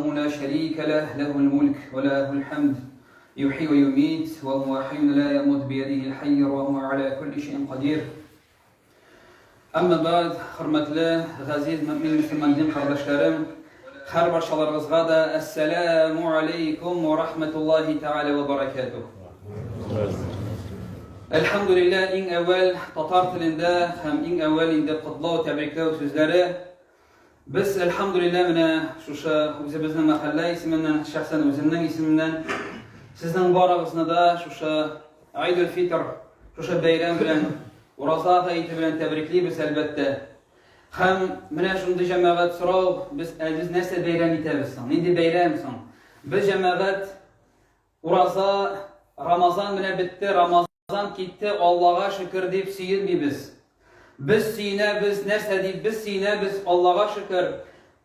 لا شريك له الملك وله الحمد يحيي ويميت وهو حي لا يموت بيده الحي وهو على كل شيء قدير. أما بعد, hurmatli g'aziz musulmon qardoshlarım, har barchalaringizga da assalomu alaykum va rahmatullohi ta'ala va barakatuh. Elhamdülillah, eng avval tatar tilida ham eng avval endi qutlov, tabriklov so'zlari. Biz elhamdülillah mana shusha o'zimizning mahalla ismidan, shaxsan o'zimning ismimdan sizning borangizni da shusha Aydul Fitr, shusha bayram bilan Uroza hayiti bilan tabriklaymiz albatta. Ham mana shunda jamoat so'rov, biz narsa bayram etamiz. Endi bayramsan. Biz jamoat Uroza Ramazon bilan bitdi, Ramazon ketdi, Allohga shukr deb suyunmaymiz. Biz suyunamiz, narsa deb biz suyunamiz, Allohga shukr.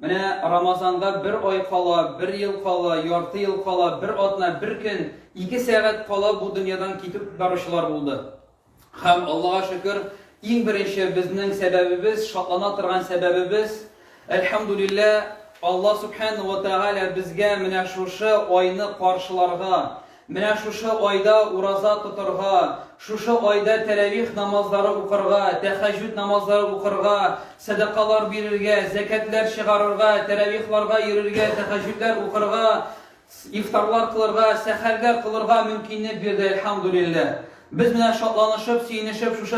Mana Ramazonga bir oy qala, bir yil qala, yarti yil qala, bir otna, bir kun, 2 soat qala bu dunyodan ketib borishlar bo'ldi. Ham Allohga shukr, eng birinchi bizning sababimiz, shodlana turgan sababimiz, elhamdülillah, Alloh subhanahu va taala bizga mana shusha oyni qarshilarga, mana shusha oyda uroza tuturga, shusha oyda taravih namozlari o'qirga, tahajjud namozlari o'qirga, sadaqalar berirga, zakatlar chiqarırga, taravihlarga yururga, tahajjudlar o'qirga, iftorlar qilirga, saharlar qilirga mumkinlik berdi, elhamdülillah. Biz mana shodlanishib, suyunishib shusha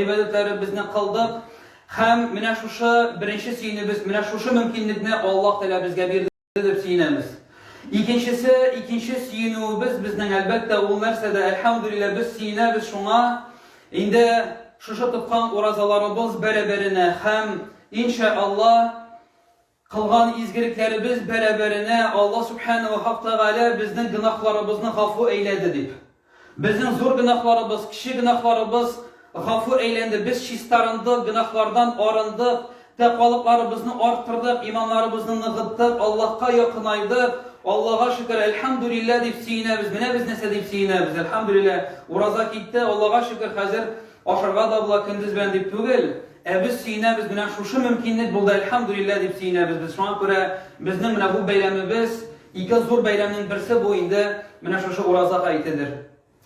ibodatlarni bizni qildik. Ham mana shusha birinchi suyunimiz, mana shusha mumkinlikni Alloh taolo bizga berdi deb suyunamiz. İkinci suyunuvimiz bizning albatta u narsada elhamdülillah biz suyunamiz shunga. Endi shusha tutgan urozalarimiz barabarina ham inshaalloh qilgan izgiliklarimiz barabarina Alloh subhanahu va taolo bizning gunohlarimizni g'afur eyladi deb. Bizning zo'r gunohlarimiz, kishi gunohlarimiz g'afur eylandi. Biz shistarindik, gunohlardan orindik, taqvoliklarimizni orttirdik, iymonlarimizni nig'itdik, Allohga yaqinaydik. Allohga shukr, elhamdülillah deb suyunamiz. Mana biz narsa deb suyunamiz. Elhamdülillah, uroza ketdi, Allohga shukr, hozir oshirga da bular kunduz bilan deb tugil. Biz suyunamiz, mana shu mumkinlik bo'ldi, elhamdülillah deb suyunamiz. Biz shunga ko'ra bizning mana bu bayramimiz ikki zo'r bayramning birisi bu endi mana shu uroza hayitidir.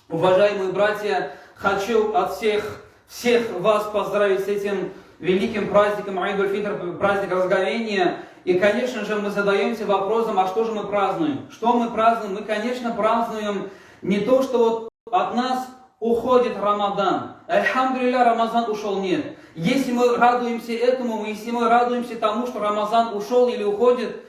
Уважаемые братья, хочу от всех вас поздравить с этим великим праздником Айдуль Фитр, праздник разговения. И, конечно же, мы задаемся вопросом, а что же мы празднуем? Что мы празднуем? Мы, конечно, празднуем не то, что вот от нас уходит Рамадан. Альхамдулилля, Рамазан ушел, нет. Если мы радуемся этому, если мы радуемся тому, что Рамазан ушел или уходит,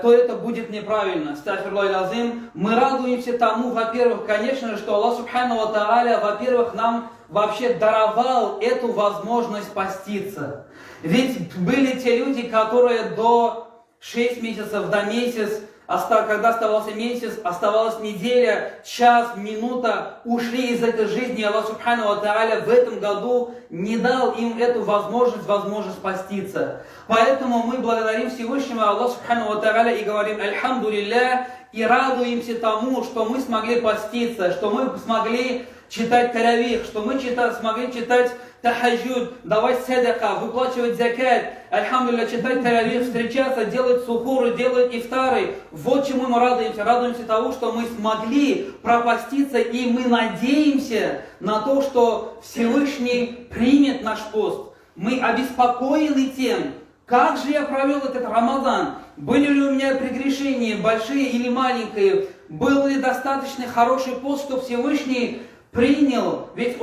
то это будет неправильно. Астагфируllahi лазим. Мы радуемся тому, во-первых, конечно же, что Аллах субхану ва тааля, во-первых, нам вообще даровал эту возможность поститься. Ведь были те люди, которые до 6 месяцев, до месяца, когда оставался месяц, оставалась неделя, час, минута, ушли из этой жизни. Аллах субхану ва тааля в этом году не дал им эту возможность поститься. Поэтому мы благодарим Всевышнего Аллаха субхану ва тааля и говорим альхамдулилля, и радуемся тому, что мы смогли поститься, что мы смогли читать таравих, что мы смогли читать тахаджуд, давать садака, выплачивать закат, альхамдулилля, читать таравих, встречаться, делать сухуры, делать ифтары. Вот чему мы радуемся. Радуемся тому, что мы смогли пропаститься, и мы надеемся на то, что Всевышний примет наш пост. Мы обеспокоены тем, как же я провел этот Рамадан, были ли у меня прегрешения, большие или маленькие, был ли достаточно хороший пост, чтобы Всевышний принял, ведь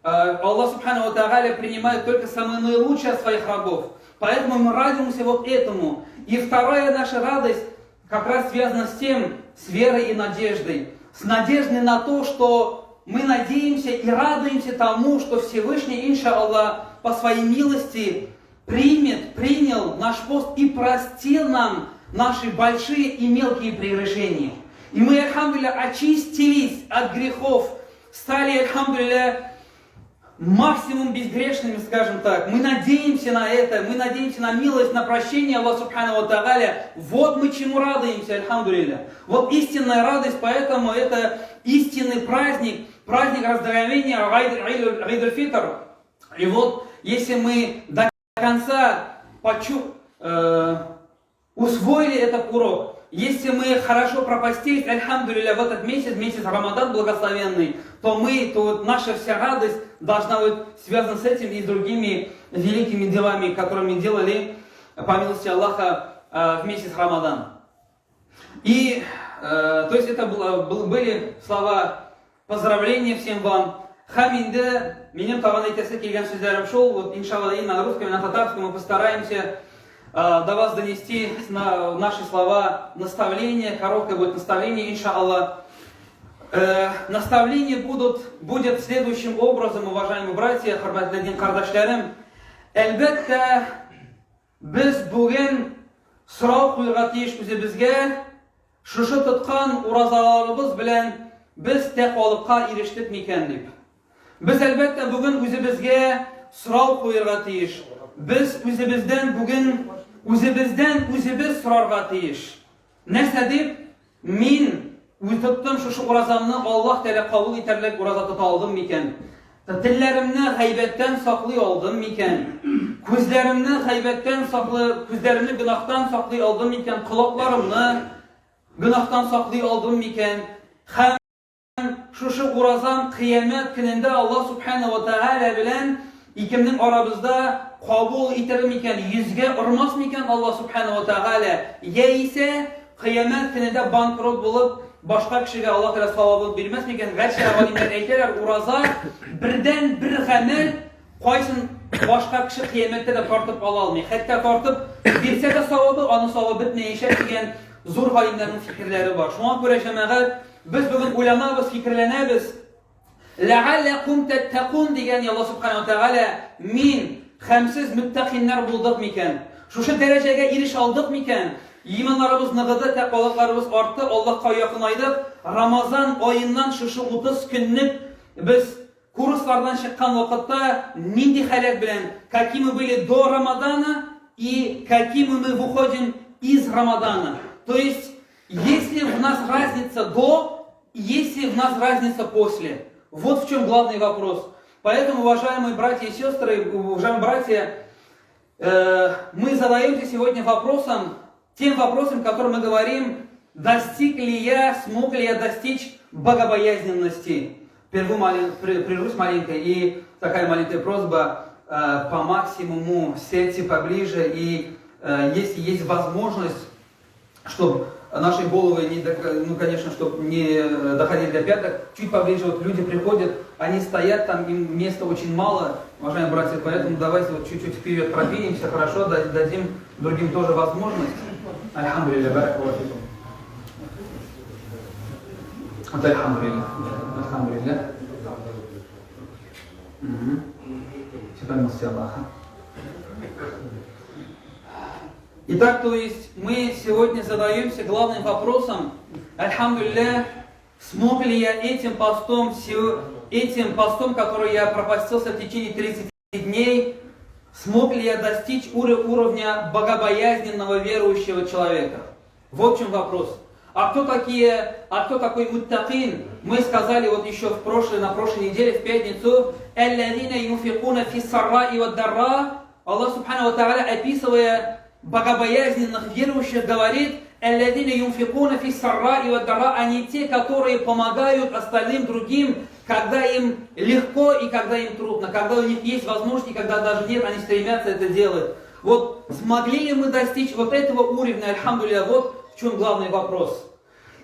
Аллах субхану ва тааля принимает только самые наилучшие от своих рабов. Поэтому мы радуемся вот этому. И вторая наша радость как раз связана с тем, с верой и надеждой. С надеждой на то, что мы надеемся и радуемся тому, что Всевышний, иншаллах, по своей милости принял наш пост и простил нам наши большие и мелкие прегрешения. И мы, альхамдулилля, очистились от грехов, стали, альхамдулилля, максимум безгрешными, скажем так. Мы надеемся на это, мы надеемся на милость, на прощение Аллаха субхану ва тааля. Вот мы чему радуемся, альхамдулилля. Вот истинная радость, поэтому это истинный праздник разговения Айдуль Фитр. И вот, если мы до конца усвоили этот урок. Если мы хорошо пропастились, альхамдулилля, в этот месяц Рамадан благословенный, то наша вся радость должна быть связана с этим и с другими великими делами, которые мы делали, по милости Аллаха, в месяц Рамадан. И, то есть это были слова поздравления всем вам. Хаминде, менем таван айтасы келген сөздерім шол, вот иншалла и на русском, и на татарском мы постараемся до вас донести наши слова наставления, короткое будет наставление, иншалла. Наставления будет следующим образом, уважаемые братья, хурматлы кардашларым. Әлбәттә, без бүген сорау куярга тиеш үзебезгә, шушы тоткан уразаларыбыз белән без тәкъвалыкка ирештек микән дип. Без әлбәттә бүген үзебезгә сорау куярга тиеш. Без үзебез сорарга тиеш. Нәрсә дип? Мин үтөптем шушы уразамны Аллаһ Тәгалә кабул итәрлек ураза тота алдым микән? Телләремне гайбәттән саклый алдым микән? Күзләремне гынахтан саклый алдым микән? Колакларымны гынахтан саклый алдым микән? Һәм шушы уразам кыямәт көнендә Аллаһ Субхана ва Тәгалә белән икемнең арабызда кабул итәр микән? Йөзгә ормас микән Аллаһ Субхана ва Тәгалә? Яисә кыямәт көнендә банкрот булып башка кешегә Аллаһ Тәгалә савабын бирмәс микән? Гәрчә галимнәр әйтәләр, ураза бердән бер гамәл кайсын башка кеше кыямәттә дә тартып ала алмый. Хәтта тартып бирсә дә савабы, аны савабы бетмәячәк дигән зур галимнәрнең фикерләре бар. Шуңа күрә җәмәгать, без бүген уйланабыз, фикерләнәбез. Ләгалләкум таттакун дигән Аллаһ Субхана ва Тәгалә, мин хәмсез муттакиннар булдык микән? Шушы дәрәҗәгә иреш алдык микән? Иманнарыбыз ныгыды, тәкъвалыкларыбыз артты, Аллаһка якынайдык. Рамазан аеннан шушы 30 көнлек без курслардан чыккан вакытта нинди халәт белән, какие мы были до Рамадана и какие мы выходим из Рамадана. То есть, если в нас разница до, если в нас разница после. Вот в чем главный вопрос. Поэтому, уважаемые братья и сестры, уважаемые братья, мы задаемся сегодня тем вопросом, которым мы говорим, смог ли я достичь богобоязненности. Прервусь маленько, и такая маленькая просьба, по максимуму сядьте поближе, и если есть возможность, чтобы наши головы, конечно, чтобы не доходили до пяток, чуть поближе, вот люди приходят, они стоят, там им места очень мало, уважаемые братья, поэтому давайте вот чуть-чуть вперед продвинемся, хорошо, дадим другим тоже возможность. Альхамдулилля, баракаллаху фикум. Альхамдулилля. Итак, то есть мы сегодня задаемся главным вопросом, альхамдулилля, смог ли я этим постом, который я пропастился в течение 30 дней, смог ли я достичь уровня богобоязненного верующего человека? Вот в чем вопрос. А кто такой муттакин? Мы сказали вот еще на прошлой неделе, в пятницу, «Аллазина юнфикуна фи сарраи ва дарра». Аллах Субхану ва Тааля, описывая богобоязненных верующих, говорит, «Аллазина юнфикуна фи сарраи ва дарра». Они те, которые помогают остальным другим, когда им легко и когда им трудно, когда у них есть возможность и когда даже нет, они стремятся это делать. Вот смогли ли мы достичь вот этого уровня, альхамдулилля, вот в чем главный вопрос.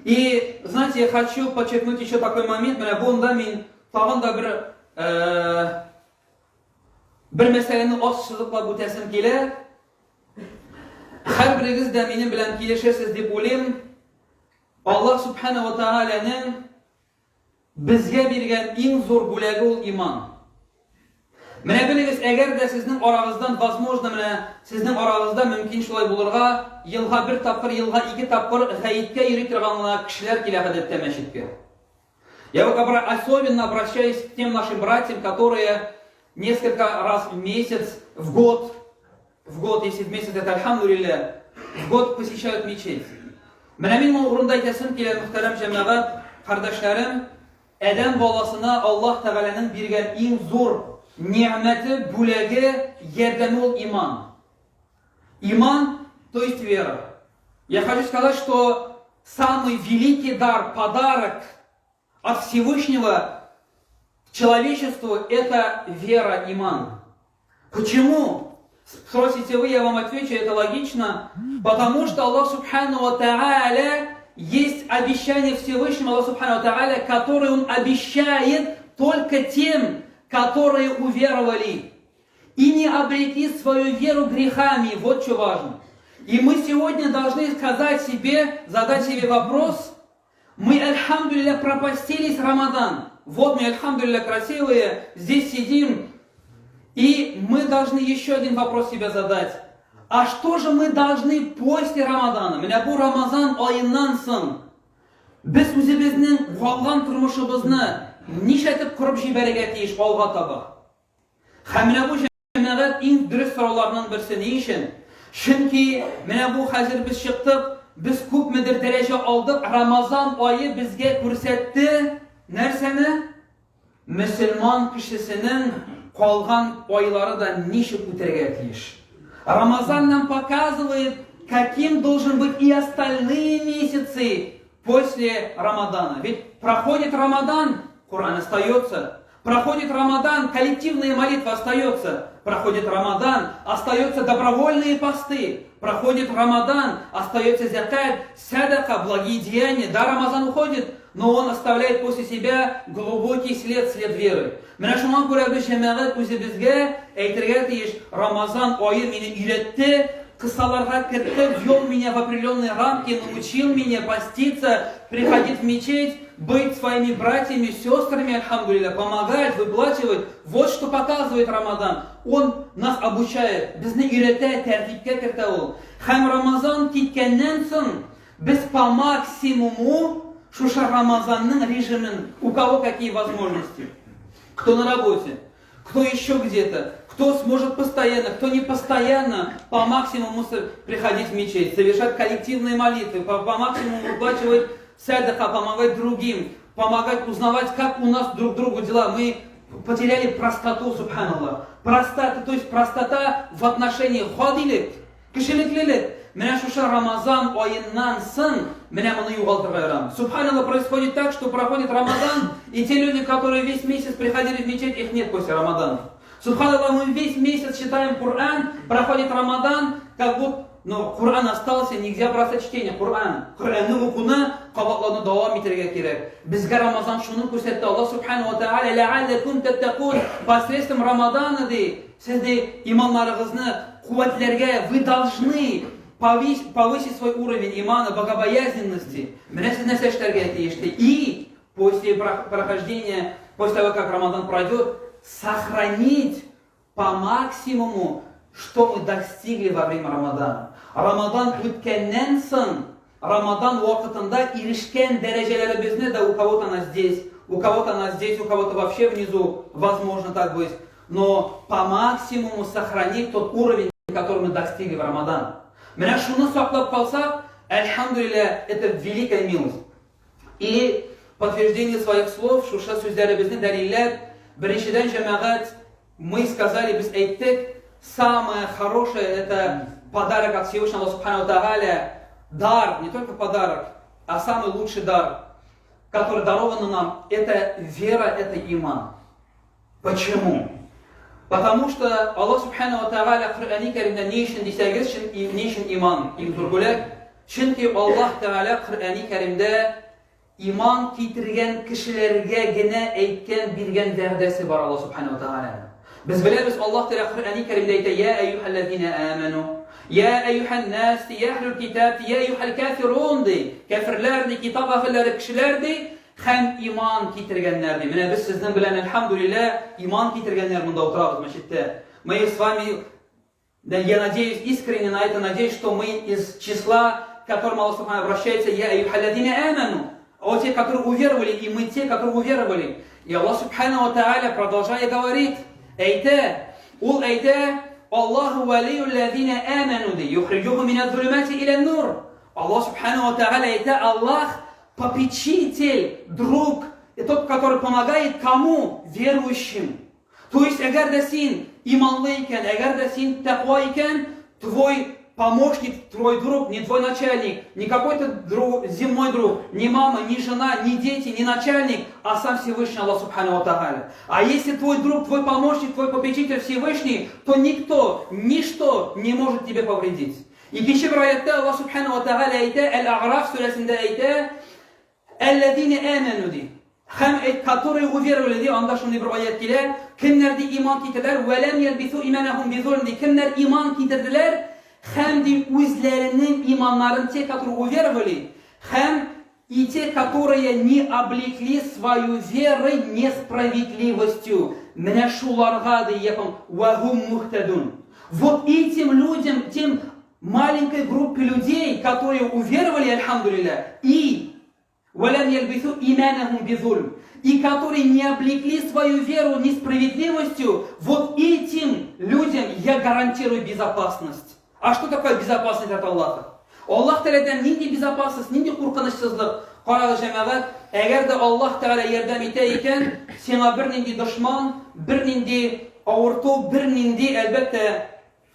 И, знаете, я хочу подчеркнуть еще такой момент, bir мәсьәләне ашсызлыклап үтәсем килә. Һәрберегез дә минем белән килешәсез дип уйлыйм. Аллаһ Субхана ва Тааляның безгә биргән иң зур бүләге ул иман. Менә белегез, әгәр дә сезнең арагыздан, возможно, сезнең арагызда мөмкин шулай булырга, елга 1 тапкыр, елга 2 тапкыр гаеткә йөри торган кешеләр килә гадәттә мәчеткә. Я вот особенно обращаюсь к тем нашим братьям, которые несколько раз в месяц, в год, если в месяц это альхамдулилля, в год посещают мечеть. Менә мин урында әйтәсем килә, мөхтәрәм җәмәгать, кардәшләрем, адәм баласына Аллаһ Тәгаләнең биргән иң зур ниъмәте, бүләге, ярдәме ул иман. Иман, то есть вера. Я хочу сказать, что самый великий дар, подарок от Всевышнего человечеству – это вера, иман. Почему? Спросите вы, я вам отвечу, это логично. Потому что Аллах Субхану ва Тааля, есть обещание Всевышнего Аллаха Субхану ва Тааля, которое Он обещает только тем, которые уверовали и не обреки свою веру грехами. Вот что важно. И мы сегодня должны сказать себе, задать себе вопрос. Мы, альхамдулилля, пропастились Рамадан. Вот мы, альхамдулилля, красивые, здесь сидим. И мы должны еще один вопрос себе задать. А что же мы должны после Рамадана? Менә бу Рамазан айыннан соң без үзебезнең калган тормышыбызны нишәтеп корып җибәрергә тиеш алга таба? Һәм менә бу җәмәгать иң дөрес сорауларның берсе ни өчен? Чөнки менә бу хәзер без чыктык, без күпмедер дәрәҗә алдык, Рамазан айы безгә күрсәтте нәрсәне? Мөселман кешесенең калган айлары да ничек үтәргә тиеш. Рамазан нам показывает, каким должен быть и остальные месяцы после Рамадана. Ведь проходит Рамадан, Коран остается. Проходит Рамадан, коллективная молитва остается. Проходит Рамадан, остаются добровольные посты. Проходит Рамадан, остается закат, садака, благие деяния. Да, Рамазан уходит, но он оставляет после себя глубокий след веры. Менә шуңа күрә без җәмәгать үзебезгә әйтергә тиеш, Рамазан айы мине өйрәтте, кысаларга кертте, ввел меня в определенные рамки, научил меня поститься, приходить в мечеть, быть своими братьями, сестрами, альхамдулилля, помогать, выплачивать. Вот что показывает Рамадан. Он нас обучает, безне өйрәтә, тәртипкә кертә ул. Һәм Рамазан киткәннән соң без по максимуму шуша Рамазанның режимын, у кого какие возможности. Кто на работе, кто еще где-то, кто сможет постоянно, кто не постоянно, по максимуму приходить в мечеть, совершать коллективные молитвы, по максимуму выплачивать садака, помогать другим, помогать узнавать, как у нас друг другу дела. Мы потеряли простоту, субханаллах. Простота, то есть простота в отношении ходилек, кешелеклелек. Менә шуша Рамазан айыннан соң менә моны югалтырга ярамый. Субханаллах, происходит так, что проходит Рамадан, и те люди, которые весь месяц приходили в мечеть, их нет после Рамадана. Субханаллах, мы весь месяц читаем Коран, проходит Рамадан, как будто, но Коран остался, нельзя бросать чтение. Кор'анны укуны, кабатлауны дәвам итәргә кирәк. Безгә Рамазан шуны күрсәтте. Аллаһ Субханаһу ва Тааля лә'алләкум таттакун, посредством Рамадана ди, сез ди иманнарыгызны куәтләргә, вы должны повысить свой уровень имана, богобоязненности. И после прохождения, после того, как Рамадан пройдет, сохранить по максимуму, что мы достигли во время Рамадана. Рамадан үткәннән соң, Рамадан вакытында ирешкән дәрәҗәләребезне да у кого-то она здесь, у кого-то она здесь, у кого-то вообще внизу, возможно так быть. Но по максимуму сохранить тот уровень, который мы достигли в Рамадан. Менә шуны саклап калсак, альхамдулилля, это великая милость. И подтверждение своих слов, шуша сүзләребезне дәлилләп, беренчедән җәмәгать, мы сказали, без әйттек, самое хорошее это подарок от Всевышнего Субхану Тааля, дар, не только подарок, а самый лучший дар, который дарован нам, это вера, это иман. Почему? Потому что Аллах Субхану Тааля Кор'ани Кәримдә ни өчен дисәгез, ни өчен иман иң зур бүләк? Чөнки Аллах Тааля Кор'ани Кәримдә иман китергән кешеләргә генә әйткән, биргән вәгъдәсе бар Аллах Субхану Тааля. Без беләбез, Аллах Тааля Кор'ани Кәримдә әйтә: "Я әйюхәлләзина аману, я әйюхән-нас, я әһлүл китаб, я әйюхәл кафирун" ди. Кафирләр ди, китап әһелләре кешеләр ди, һәм иман китергәннәр ди. Менә без сезнең белән альхамдулилля иман китергәннәр монда утырабыз мәчеттә. Мы с вами, да, я надеюсь, искренне на это надеюсь, что мы из числа, к которым Аллах Субхану обращается: "Я әйюхәлләзина аману", а те, которые уверовали, и мы те, которые уверовали. И Аллах Субхану Тааля, продолжая, говорит, әйтә, ул әйтә: "Аллаху валиюл лазина аману", ди, "Юхриджухум миназ-зулумати иля-нур". Аллах Субхану Тааля әйтә, Аллах попечитель, друг, и тот, который помогает кому? Верующим. То есть, әгәр дә син иманлы икән, әгәр дә син тәкъва икән, твой помощник, твой друг, не твой начальник, не какой-то друг, земной друг, не мама, не жена, не дети, не начальник, а сам Всевышний Аллах Субхану Ва Тааля. А если твой друг, твой помощник, твой попечитель Всевышний, то никто, ничто не может тебе повредить. İkinci bir ayette Allah Subhanahu wa Ta'ala ayette El-A'raf suresinde ayette اَلَّذ۪ينَ آمَنُوا di. Hem которые уверовали di. Anda şunu bir ayet ile kimler di iman getirdiler وَلَمْ يَلْبِثُوا اِمَانَهُمْ بِظُلْمٍ di. Kimler iman getirdiler hem de özlerinin imanların те, которые уверовали, hem и те, которые не облекли свою веру несправедливостью. Менә шуларга дияпам وَهُمْ مُهْتَدُونَ. Вот этим людям, тем маленькой группе людей, которые уверовали, альхамдулилля, и которые не облекли свою веру несправедливостью, вот этим людям я гарантирую безопасность. А что такое безопасность от Аллаха? Аллах Тәаләдән нинди безопасность, нинди куркынычсызлык? Карагыз җәмәгать, әгәр дә Аллах Тәалә ярдәм итә икән, сиңа бернинди дошман, бернинди авырту, бернинди әлбәттә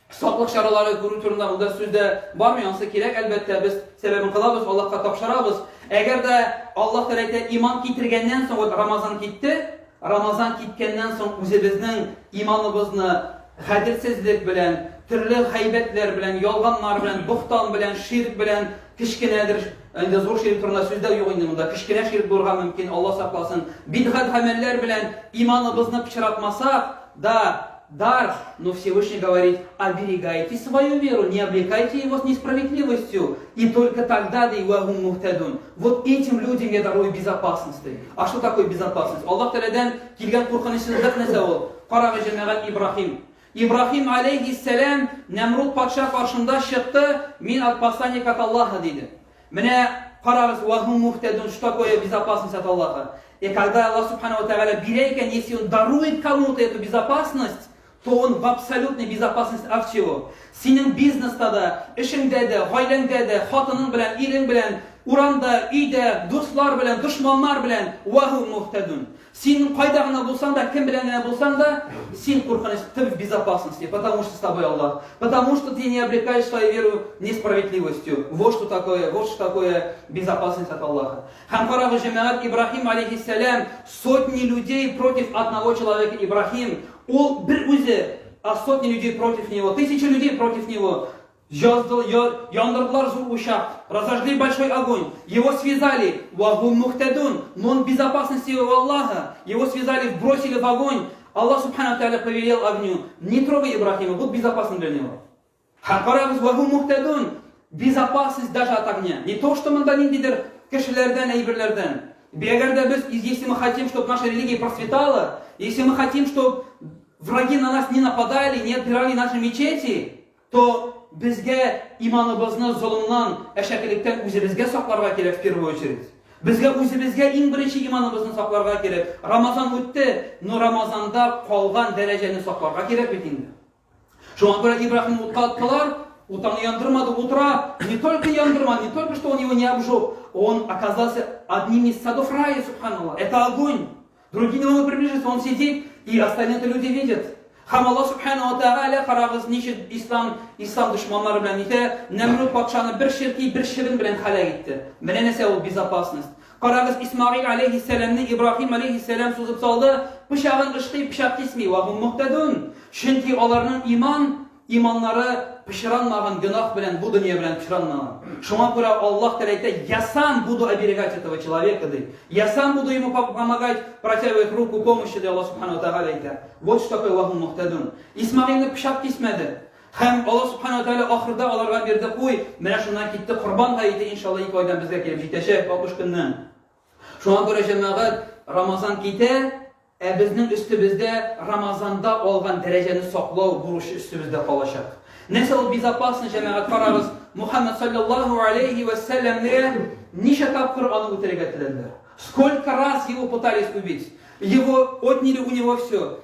sağlık şaraları görü turunda bunda sözde barmayansı kirek elbette biz sebebini kılabız, Allah'a tapşırabız. Eğer de Allah Teala iman getirgenden sonra Ramazan gitti, Ramazan gitkenden sonra özümüzün imanımızını hadissizlik bilen, türlü haybetler bilen, yalganlar bilen, buhtan bilen, şirk bilen, kişkinedir. Ende zor şirk turunda sözde yok indi bunda. Kişkine şirk durga mümkün, Allah saklasın. Bid'at ameller bilen imanımızını pişiratmasak da дар, но Всевышний говорит, оберегайте свою веру, не облекайте его с несправедливостью, и только тогда да и вахум мухтадун. Вот этим людям я дарую безопасность. А что такое безопасность? Аллах Та'аладан келген куркынычсыздык нәрсе ол. Карагыз җәмәгать Ибрахим. Ибрахим алейхиссалам Нәмруд патша каршында чыкты, мин от посланник от Аллаха диде. Менә карагыз, вахум мухтадун, что такое безопасность от Аллаха? И когда Аллах Субхану Ва Тааля берег, если он дарует кому-то эту безопасность, то он в абсолютной безопасности от чего? Синең бизнеста да, эшеңдә дә, гаиләңдә дә, хатының белән, ирең белән, уранда, өйдә, дуслар белән, дошманнар белән, ваху мухтадун. Син кайда гына булсаң да, кем белән генә булсаң да, син куркыныч, ты в безопасности, потому что с тобой Аллах, потому что ты не облекаешь свою веру несправедливостью. Вот что такое безопасность от Аллаха. Һәм карагыз җәмәгать, Ибрахим алейхиссалам сотни людей против одного человека. Ибрахим, он бер үзе, а сотни людей против него, тысячи людей против него. Яндырдылар зур ушак, разожгли большой огонь, его связали, вахум мухтадун, но он в безопасности у Аллаха, его связали, бросили в огонь. Аллах Субхану Тааля повелел огню, не трогай Ибрахима, будь безопасным для него. Хакарабыз вахум мухтадун, безопасность даже от огня. Не то, что мы дадим дидер кешелерден, эйберлерден. Если мы хотим, чтобы наша религия процветала, если мы хотим, чтобы враги на нас не нападали, не отбирали наши мечети, то bizge imanımızı zulümden, eşeklikten özümüzge saklarga gerek в первую очередь. Bizge özümüzge en birinci imanımızı saklarga gerek. Ramazan ötті, но Ramazanda kalgan dereceni saklarga gerek bitindi. Şu an göre İbrahim utlattılar, утром яндырмады утра, не только яндырмады, не только что он его не обжег, он оказался одним из садов рая, субханаллах. Это огонь. Другие не могут приближиться, он сидит, и остальные люди видят. Хам Аллах Субхану Ва Тааля карагыз ничек ислам душманлары белән итә, Нәмруд патшаны бер ширки, бер ширин белән һәлак итте. Менә нәрсә ул безопасность. Карагыз, Исмаил алейхиссаламны Ибрахим алейхиссалам сузып салды, пычагын ышкый, пычак кисми, вахум мухтадун. Чөнки аларның иманнары пычранмаган гынах белән, бу дөнья белән пычранмаган. Шуңа күрә Аллах Тәала әйтә, я сам буду оберегать этого человека, ди. Я сам буду ему помогать, протягивать руку помощи, ди Аллах Субхану Тааля әйтә. Вот что такое вахум мухтадун. Исмаилны пычак кисмәде. Һәм Аллах Субхану Тааля ахырда аларга бирде, куй, менә шуннан китте, курбан гаете иншалла 2 айдан безгә килеп җитәчәк, 60 көннән. Шуңа күрә җәмәгать, Рамазан китә, безнең өстебездә Рамазанда алган дәрәҗәне саклау бурычы өстебездә калачак. Нәрсә ул безопасность җәмәгать, карагыз, Мухаммад саллаллаху алейхи ва саллямны ничә тапкыр аны үтерергә теләделәр. Сколько раз его пытались убить. Его отняли у него все.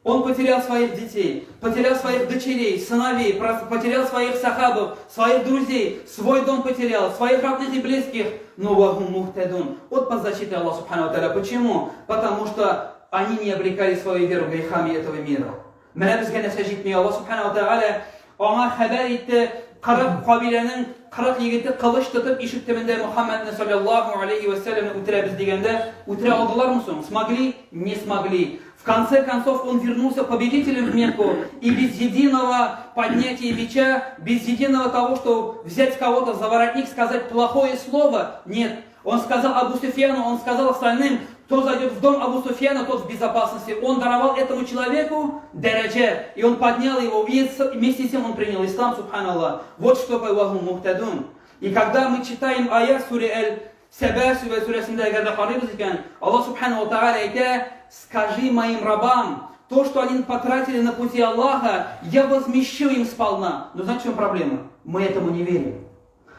Он потерял своих детей, потерял своих дочерей, сыновей, потерял своих сахабов, своих друзей, свой дом потерял, своих родных и близких. Но вахум мухтадун. Вот под защитой Аллаха Субхану Тааля. Почему? Потому что они не обрекали свою веру грехами этого мира. Менә безгә нәрсә җитми, Аллах Субхану Тааля аңа хәбәр итте, 40 кабиләнең 40 егете кылыч тотып ишек төбендә Мөхәммәдне саллаллаху алейхи ва сәлләмне үтерәбез дигәндә, үтерә алдылармы соң? Смогли? Не смогли. В конце концов он вернулся победителем в Мекку, и без единого поднятия меча, без единого того, что взять кого-то за воротник, сказать плохое слово, нет. Он сказал Абу Суфьяну, он сказал остальным, кто зайдет в дом Абу Суфьяна, тот в безопасности. Он даровал этому человеку дараджа, и он поднял его, и вместе с тем он принял ислам, субханаллах. Вот что появахум мухтадун. И когда мы читаем аят суре Аль-Саба, сурасында әгәрдә карыйбыз икән, Аллах субхану ва тааля әйтә: скажи моим рабам, то, что они потратили на пути Аллаха, я возмещу им сполна. Но знаете, в чем проблема? Мы этому не верим.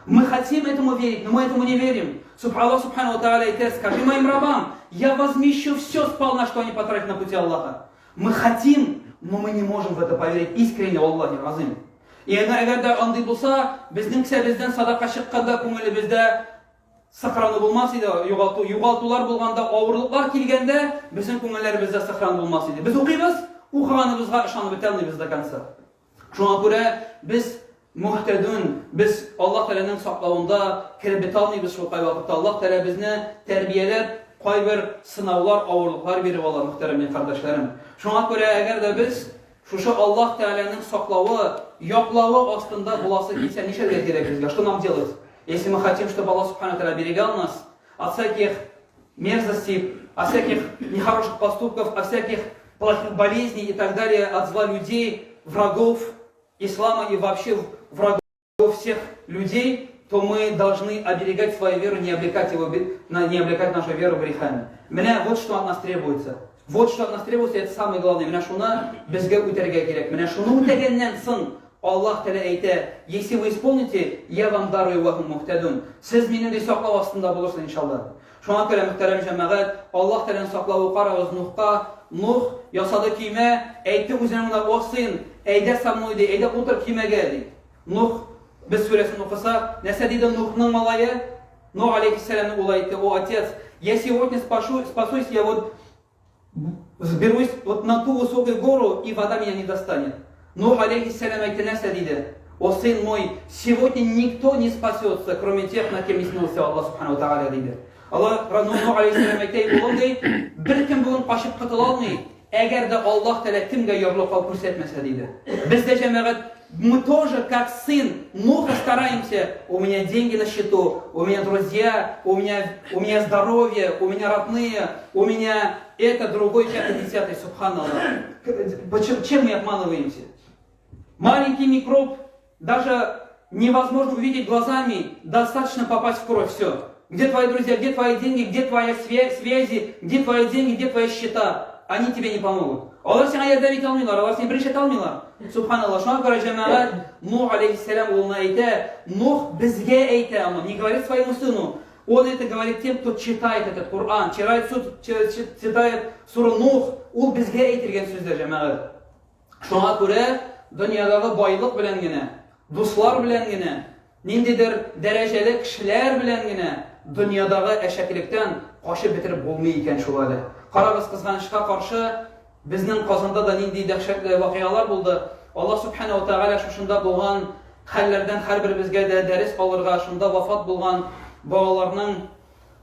Мы хотим этому верить, но мы этому не верим. Аллах субхану ва тааля әйтә: скажи моим рабам, я возмещу все сполна, что они потратили на пути Аллаха. Мы хотим, но мы не можем в это поверить искренне, Аллахи разым. И әгәрдә андый булса, безнең кесәбездән садака чыкканда күңелебездә сахраны булмас иде, югалтулар булганда, авырлыклар килгәндә, безнең күңелләребездә сахран булмас иде. Без укыйбыз, укыганыбызга ышанып бетә алмыйбыз до конца. Шуңа күрә без мухтадун, без Аллаһ Тәгаләнең саклавында кирәп бетә алмыйбыз шул вакытта. Аллаһ Тәгалә безне тәрбияләп, кайбер сынаулар, авырлыклар биреп ала, мөхтәрәм кардәшләрем. Шуңа күрә әгәр дә біз шушы Аллаһ Тәгаләнең саклавы, яклавы астында буласы килсә, нишләргә кирәк безгә? Что нам делать? Если мы хотим, чтобы Аллах Субхану Тааля оберегал нас от всяких мерзостей, от всяких нехороших поступков, от всяких плохих болезней и так далее, от зла людей, врагов ислама и вообще врагов всех людей, то мы должны оберегать свою веру, не облекать нашу веру грехами. Вот что от нас требуется. Вот что от нас требуется, это самое главное. Менә шуны безгә үтәргә кирәк. Менә шуны үтәгәннән соң Аллаһ Тәгалә әйтә: если вы исполните, я вам дарую вахум мухтадун. Сез минем саклау астында булырсыз иншаллах. Шуңа күрә мөхтәрәм җәмәгать, Аллаһ Тәгаләнең саклавы карагыз Нухка. Нух ясады көймә, әйтте үзенә генә: "О сын, әйдә со мной", ди, әйдә утыр көймәгә, ди. Нух без сүрәсен укысак, нәрсә диде Нухның малае? Нух алейхиссалямның улы әйтте: "О отец, я сегодня спасусь, я вот сберусь вот на ту высокую гору, и вода меня не достанет". Нух алейхиссалям әйтте, нәрсә диде? "О сын мой, сегодня никто не спасется, кроме тех, на кем не смилостив Аллах субхану ва тааля", диде. Аллах Нух алейхиссалям әйтте: "Улым, ди, бер кем бүген качып котыла алмый, әгәр дә Аллаһ Тәгалә кемгә ярлыклау күрсәтмәсә", диде. Без дә җәмәгать, мы тоже, как сын Нуха, стараемся. У меня деньги на счету, у меня друзья, у меня здоровье, у меня родные, у меня это, другой, пятый, десятый, субханаллах. Чем мы обманываемся? Маленький микроб даже невозможно увидеть глазами, достаточно попасть в кровь, все. Где твои друзья, где твои деньги, где твои связи, где твои деньги, где твои счета? Они тебе не помогут. Алар сиңа ярдәм итә алмыйлар, алар сине беренче алмыйлар. Субханаллах. Шуңа күрә җәмәгать, Нух алейхиссалям улына әйтә, Нух безгә әйтә, он не говорит своему сыну. Он это говорит тем, кто читает этот Коран, читает суру Нух, ул безгә әйтелгән сүзләр җәмәгать. Шуңа күрә дөньядагы байлык белән генә, дуслар белән генә, ниндидер дәрәҗәле кешеләр белән генә дөньядагы әшәкелектән качып бетереп булмый икән шул әле. Карагыз, кызганычка каршы безнең Казанда да нинди дәһшәтле вакыйгалар булды. Аллаһ Субхану ва Тааля шушында булган хәлләрдән һәрберебезгә дә дәрес алырга, шунда вафат булган балаларның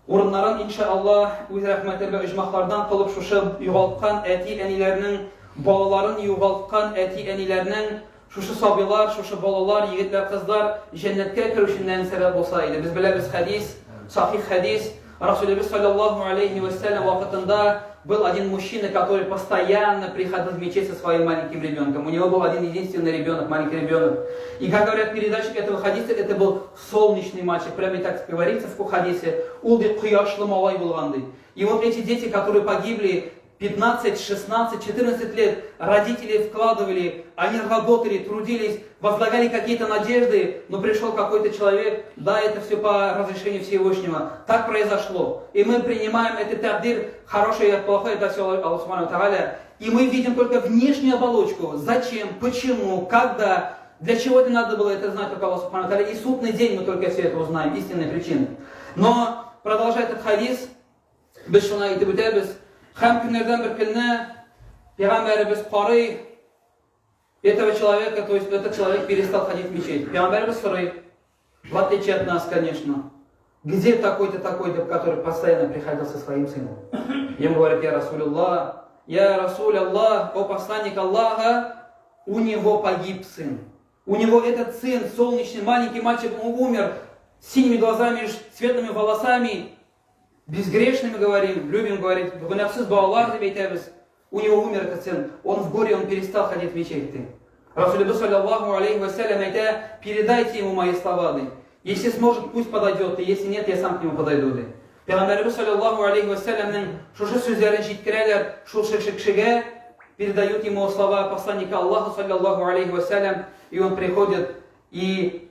урыннарын иншааллах үз рәхмәте белән иҗмахлардан кылып, шушы югалткан әти-әниләрнең балаларын югалткан әти-әниләрнең шушы сабыйлар, шушы балалар, егетләр, кызлар җәннәткә керүшеннән сәбәп булса иде. Без беләбез хәдис, сахих хәдис. Расулебез саллаллаху алейхи ва саллям вакытында был один мужчина, который постоянно приходил в мечеть со своим маленьким ребенком. У него был один единственный ребенок, маленький ребенок. И как говорят передатчики этого хадиса, это был солнечный мальчик. Прямо так говорится в хадисе. Ул ди куяшлы малай булган. И вот эти дети, которые погибли 15, 16, 14 лет, родители вкладывали, они работали, трудились, возлагали какие-то надежды, но пришел какой-то человек, да, это все по разрешению Всевышнего. Так произошло. И мы принимаем этот тагдир, хорошее и плохое, это все Аллах Субхану ва Тааля. И мы видим только внешнюю оболочку. Зачем, почему, когда, для чего это надо было, это знать только Аллах Субхану ва Тааля. И судный день мы только все это узнаем, истинные причины. Но, продолжая этот хадис, без шуна и тебутебес, һәм көннәрдән бер көнне Пәйгамбәребез карый, этого человека, то есть этот человек перестал ходить в мечеть. Пейгамбар Суры, в отличие от нас, конечно, где такой-то, который постоянно приходил со своим сыном. Ему говорят: я Расуль Аллах, о посланник Аллаха, у него погиб сын. У него этот сын, солнечный, маленький мальчик, он умер, с синими глазами, светлыми волосами, безгрешными говорим, любим говорить, у него умер этот сын, он в горе, он перестал ходить в мечеть. Расуль саллаллаху алейхи вассалям, передайте ему мои слова. Если сможет, пусть подойдет, и если нет, я сам к нему подойду. Пейгамбар саллаллаху алейхи вассалям, шушы сөздерін жеткірелер, шушы кішіге, передают ему слова посланника Аллаха саллаллаху алейхи вассалям, и он приходит, и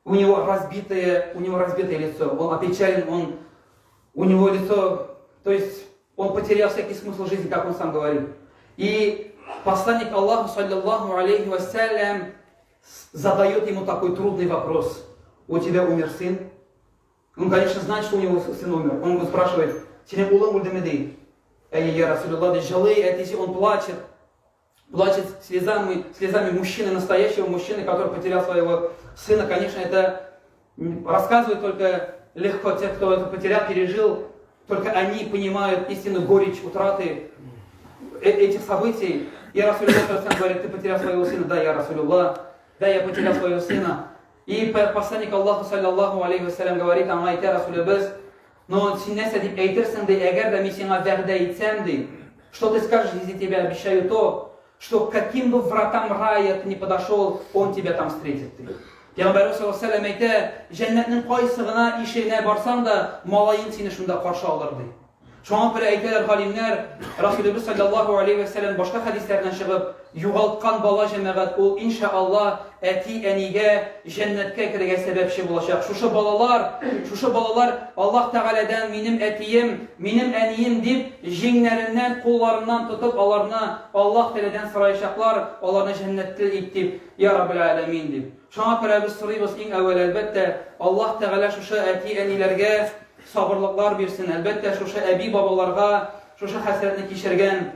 у него разбитое лицо, он опечален, у него лицо, то есть он потерял всякий смысл жизни, как он сам говорит. И посланник Аллаха саллаллаху алейхи вассалям задает ему такой трудный вопрос: у тебя умер сын? Он, конечно, знает, что у него сын умер. Он спрашивает: «Синем улам ульдамеды?» Я Расулюллах, жалеет, если он плачет слезами мужчины, настоящего мужчины, который потерял своего сына. Конечно, это рассказывает только легко те, кто это потерял, пережил. Только они понимают истинную горечь утраты этих событий. И Расулюллах говорит: ты потерял своего сына? Да, я Расулюллах. Да, я потерял своего сына. И посланник Аллаха саллаллаху алейхи вассалям говорит: амайте Расулюллах, но синнеса дип эйтерсен дей, эгер да ми сиңа вәгъдә итсәм дей, что ты скажешь, если тебе обещаю то, что к каким бы вратам рая ты не подошел, он тебя там встретит. Пейгамбар саллаллаху алейхи вассалям әйтә: жәннәтнең кайсыгына ишегенә барсаң да, малайың сине шунда каршы алыр ди. Шуңа күрә әйтәләр галимнәр, Расулыбыз саллаллаху алейхи вассалям башка хадисләрдән чыгып, югалткан бала җәмәгать ул иншааллах әти-әнигә җәннәткә керергә сәбәпче булачак. Шушы балалар Аллаһ Тәгаләдән минем әтием, минем әнием дип, җиңнәреннән, кулларыннан тотып, аларны Аллаһ Тәгаләдән сораячаклар, аларны җәннәтле ит дип, я Раббул Аламин дип. Шуңа күрә без сорыйбыз иң әүвәл, әлбәттә, Аллаһ Тәгалә шушы әти-әниләргә сабырлыклар бирсен. Әлбәттә, шушы әби бабаларга шушы хәсрәтне кичергән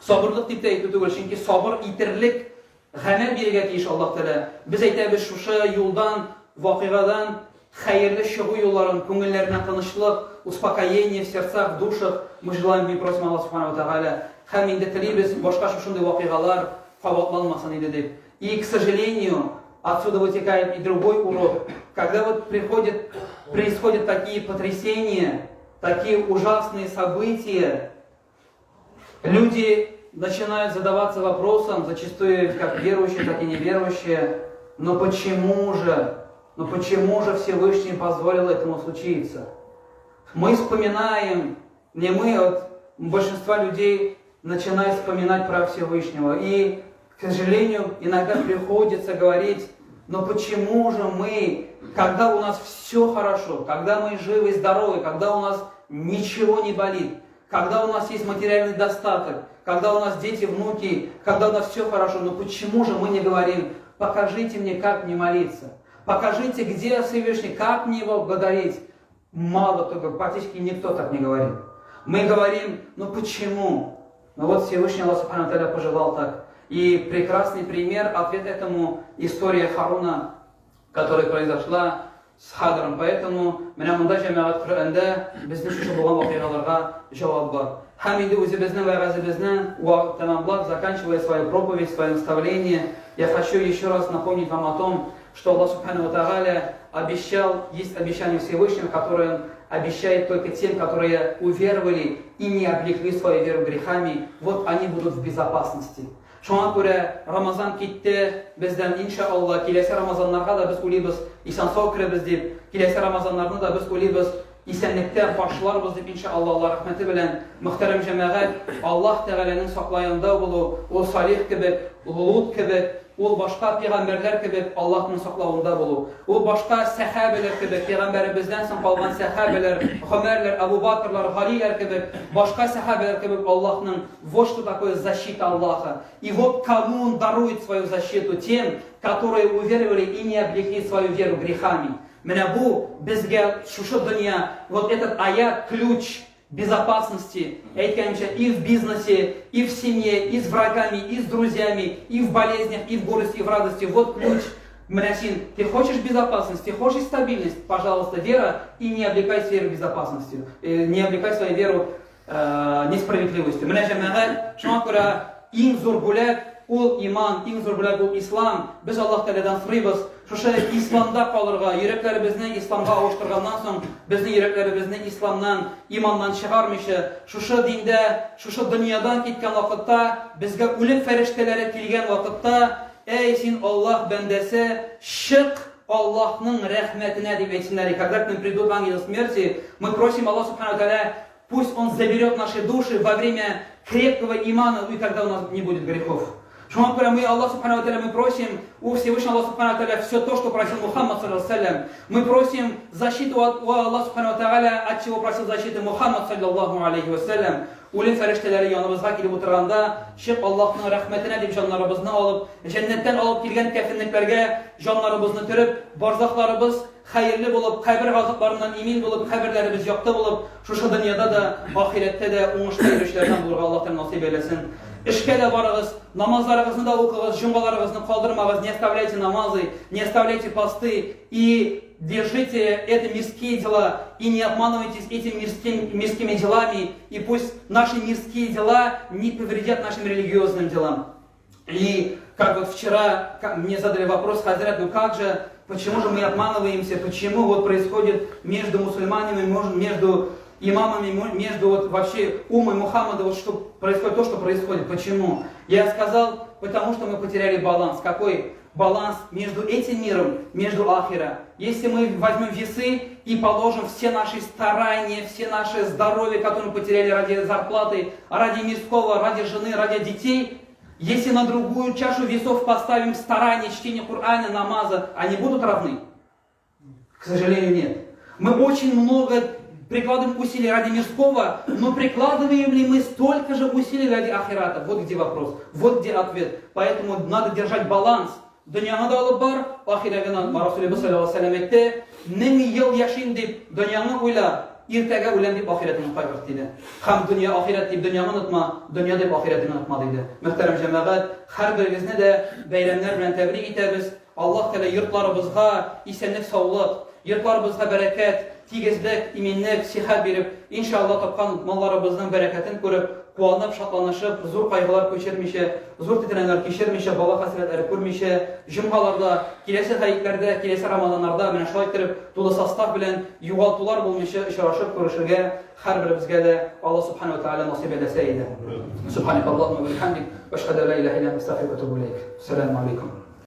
сабырлык дип тә әйтү түгел, чөнки сабыр итерлек гамәл бирергә тиеш Аллаһ Тәгалә. Без әйтәбез, шушы юлдан, вакыйгадан хәерле чыгу юлларын, күңелләренә тынычлык, успокоение в сердцах, душах мы желаем и просим Аллаһ Субханаһу ва Тәгалә. Һәм инде телибез башка шушындай вакыйгалар кабатланмасын иде дип. И, к сожалению, отсюда вытекает и другой урок. Когда вот происходят такие потрясения, такие ужасные события, люди начинают задаваться вопросом, зачастую как верующие, так и неверующие: но почему же Всевышний позволил этому случиться? Мы вспоминаем, не мы, а большинство людей начинают вспоминать про Всевышнего. И, к сожалению, иногда приходится говорить: но почему же мы, когда у нас все хорошо, когда мы живы и здоровы, когда у нас ничего не болит, когда у нас есть материальный достаток, когда у нас дети, внуки, когда у нас все хорошо, но почему же мы не говорим: покажите мне, как мне молиться, покажите, где Всевышний, как мне его благодарить? Мало кто, практически никто так не говорит. Мы говорим: ну почему? Но вот Всевышний Аллах Субхану Тааля пожелал так. И прекрасный пример, ответ этому история Харуна, которая произошла с Хадаром. Поэтому менә монда җәмәгать Коръәндә безнең шушы булган вакыйгаларга җавап бар. Һәм инде үзебезнең вәгазебезне тәмамлап, заканчивая свою проповедь, свое наставление, я хочу еще раз напомнить вам о том, что Аллах Субхану Тааля обещал, есть обещание Всевышнего, которое Он обещает только тем, которые уверовали и не облекли свою веру грехами, вот они будут в безопасности. Шуңа күрә Рамазан китте, бездән иншааллах киләсе Рамазаннарга да без уйлыйбыз, исән-сау керәбез дип, киләсе Рамазаннарны да без уйлыйбыз, исәнлектә башларбыз дип иншааллах Аллаһ рәхмәте белән. Мөхтәрәм җәмәгать, Аллаһ Тәгаләнең саклаенда булу, ул Салих кебек, Лут кебек, ул башка пәйгамбәрләр кебек Аллаһның саклавында булу, ул башка сәхабәләр кебек, пәйгамбәребездән соң калган сәхабәләр, Гомәрләр, Абу Бакрлар, Галиләр кебек, башка сәхабәләр кебек Аллаһның, вот что такое защита Аллаха. И вот кому Он дарует свою защиту: тем, которые уверовали и не облекли свою веру грехами. Менә бу безгә шушы дөнья, вот этот аят ключ безопасности, и в бизнесе, и в семье, и с врагами, и с друзьями, и в болезнях, и в горести, и в радости. Вот ключ. Мрасин, ты хочешь безопасность, ты хочешь стабильность, пожалуйста, вера, и не облекай свою безопасностью, не облекай свою веру несправедливостью. Иң зур бүләк ул иман, иң зур бүләк ул ислам. Без Аллаһ Тәгаләдән сорыйбыз, шушы исламда калырга, йөрәкләребезне исламга алыштырганнан соң, безнең йөрәкләребезне исламнан, иманнан чыгармыйча, шушы диндә, шушы дөньядан киткән вакытта, безгә үлем фәрештәләре килгән вакытта, эй син Аллаһ бәндәсе, чык Аллаһның рәхмәтенә дип әйтсеннәр. Когда к нам придут ангелы смерти, мы просим Аллаха Субхану Тааля, пусть Он заберет наши души во время крепкого имана, и тогда у нас не будет грехов. Мы Аллах Субхану Тааля, мы просим у Всевышнего Аллаха Субхану Тааля все то, что просил Мухаммад саллаллаху алейхи ва саллям. Мы просим защиту у Аллаха Субхану Тааля, от чего просил защиты Мухаммад саллаллаху алейхи ва саллям. Үлем фәрештәләре яныбызга килеп утырганда, шик Аллаһның рәхмәтенә дип җаннарыбызны алып, җәннәттән алып килгән кәфенлекләргә җаннарыбызны төреп, барзахларыбыз хәерле булып, кабер газапларыннан имин булып, каберләребез якты булып, шушы дөньяда да, ахирәттә дә уңышлы йөрүчеләрдән булырга Аллаһ Тәгалә насыйп әйләсен. Эшкә дә барыгыз, намазларыгызны да укыгыз, җомгаларыгызны калдырмагыз, не оставляйте намазы, не оставляйте посты и держите это мирские дела и не обманывайтесь этими мирскими делами, и пусть наши мирские дела не повредят нашим религиозным делам. И как вот вчера мне задали вопрос, Хазрат, ну как же, почему же мы обманываемся, почему вот происходит между мусульманами, между имамами, между вот вообще умой Мухаммада, вот что происходит, то, что происходит. Почему? Я сказал, потому что мы потеряли баланс. Какой баланс между этим миром, между ахира? Если мы возьмем весы и положим все наши старания, все наши здоровья, которые мы потеряли ради зарплаты, ради мирского, ради жены, ради детей, если на другую чашу весов поставим старания, чтение Корана, намаза, они будут равны? К сожалению, нет. Мы очень много прикладываем усилий ради мирского, но прикладываем ли мы столько же усилий ради ахирата? Вот где вопрос, вот где ответ. Поэтому надо держать баланс. Дөньяңа да алып бар, ахирәгә Расулыбыз саллаллаху алейхи ва саллям әйтте, 1000 ел яшим дип, дөньяңны уйла, иртәгә үләм дип ахирәтне кайгырт диде. Һәм дөнья ахирәт дип дөньяны онытма, дөнья дип ахирәтне онытма диде. Мөхтәрәм җәмәгать, һәрберегезне дә бәйрәмнәр белән тәбрик итәбез. Аллаһ Тәгалә йортларыбызга исәнлек, саулык, йортларыбызга бәрәкәт, тигезлек, иминлек, сихәт биреп, иншаллах тапкан малларыбызның бәрәкәтен күреп, куанып, шатланышып, зур кайгылар күчермичә, зур тетрәнүләр кичермичә, бала хәсрәтләре күрмичә, җомгаларда, киләсе гаетләрдә, киләсе рамазаннарда менә шулай итеп, тулы состав белән югалтулар булмыйча очрашып күрешергә һәрберебезгә дә Аллаһ Субханаһу ва Тааля насыйп итсә иде. Субханакаллаһумма ва бихамдик, ва ашһаду ан ла илаха илля анта, астагфирука ва атубу илейк. Ассаламу алейкум.